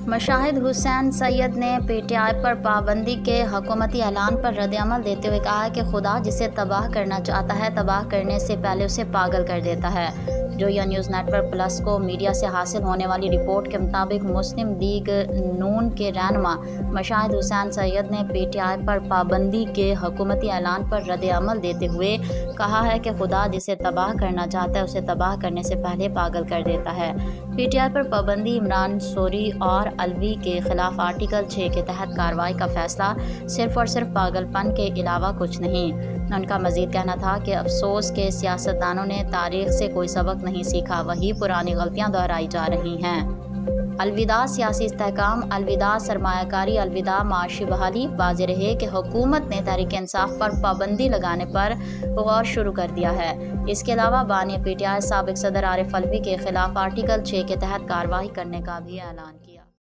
مشاہد حسین سید نے P T I پر پابندی کے حکومتی اعلان پر رد عمل دیتے ہوئے کہا کہ خدا جسے تباہ کرنا چاہتا ہے تباہ کرنے سے پہلے اسے پاگل کر دیتا ہے۔ جویا نیوز نیٹ ورک پلس کو میڈیا سے حاصل ہونے والی رپورٹ کے مطابق مسلم لیگ نون کے رہنما مشاہد حسین سید نے پی ٹی آئی پر پابندی کے حکومتی اعلان پر رد عمل دیتے ہوئے کہا ہے کہ خدا جسے تباہ کرنا چاہتا ہے اسے تباہ کرنے سے پہلے پاگل کر دیتا ہے۔ پی ٹی آئی پر پابندی عمران سوری اور علوی کے خلاف آرٹیکل 6 کے تحت کارروائی کا فیصلہ صرف اور صرف پاگل پن کے علاوہ کچھ نہیں۔ ان کا مزید کہنا تھا کہ افسوس کہ سیاستدانوں نے تاریخ سے کوئی سبق نہیں سیکھا، وہی پرانی غلطیاں دہرائی جا رہی ہیں۔ الوداع سیاسی استحکام، الوداع سرمایہ کاری، الوداع معاشی بحالی۔ واضح رہے کہ حکومت نے تحریک انصاف پر پابندی لگانے پر غور شروع کر دیا ہے۔ اس کے علاوہ بانی پی ٹی آئی سابق صدر عارف علوی کے خلاف آرٹیکل 6 کے تحت کارروائی کرنے کا بھی اعلان کیا۔